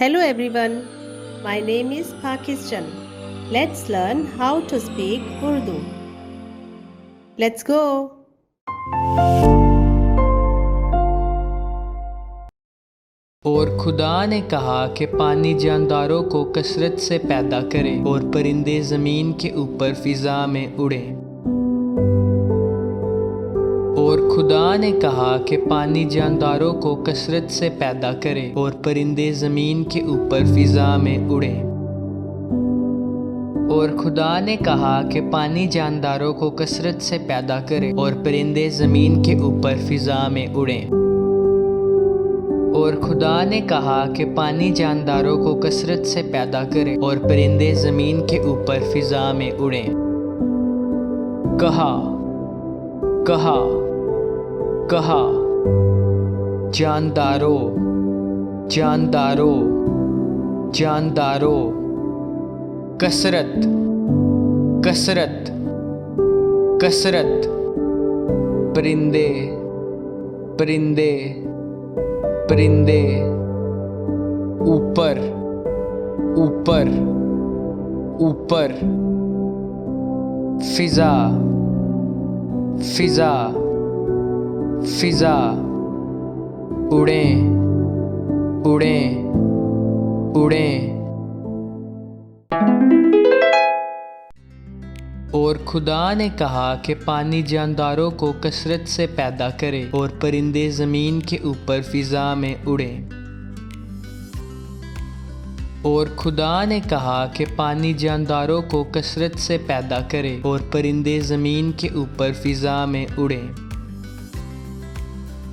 Hello everyone, my name is Pakistan. Let's learn how to speak Urdu. Let's go. और खुदा ने कहा कि पानी जानदारों को कसरत से पैदा करे और परिंदे ज़मीन के ऊपर फ़िज़ा में उड़ें। और खुदा ने कहा कि पानी जानदारों को कसरत से पैदा करे और परिंदे ज़मीन के ऊपर फ़िज़ा में उड़ें। और खुदा ने कहा कि पानी जानदारों को कसरत से पैदा करे और परिंदे ज़मीन के ऊपर फ़िज़ा में उड़ें। और खुदा ने कहा कि पानी जानदारों को कसरत से पैदा करे और परिंदे ज़मीन के ऊपर फ़िज़ा में उड़ें। कहा कहा कहा जानदारों जानदारों जानदारों कसरत कसरत कसरत परिंदे परिंदे परिंदे ऊपर ऊपर ऊपर फ़िज़ा फ़िज़ा फ़िज़ा उड़ें उड़ें उड़ें। और खुदा ने कहा कि पानी जानदारों को कसरत से पैदा करे और परिंदे ज़मीन के ऊपर फ़िज़ा में उड़ें। और खुदा ने कहा कि पानी जानदारों को कसरत से पैदा करे और परिंदे ज़मीन के ऊपर फ़िज़ा में उड़ें।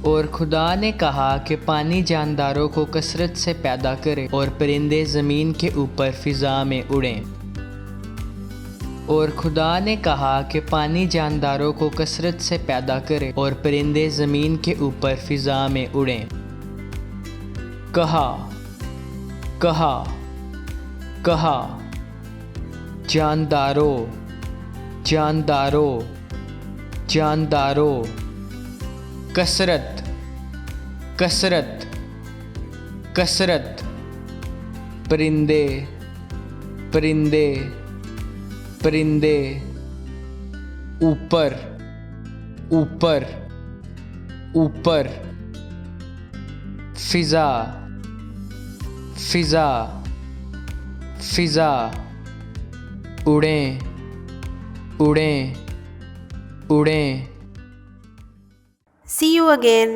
और खुदा ने कहा कि पानी जानदारों को कसरत से पैदा करे और परिंदे ज़मीन के ऊपर फ़िज़ा में उड़ें। और खुदा ने कहा कि पानी जानदारों को कसरत से पैदा करे और परिंदे ज़मीन के ऊपर फ़िज़ा में उड़ें। कहा कहा कहा जानदारों जानदारों जानदारों कसरत कसरत कसरत परिंदे परिंदे परिंदे ऊपर ऊपर ऊपर फ़िज़ा फ़िज़ा फ़िज़ा उड़ें उड़ें उड़ें। See you again.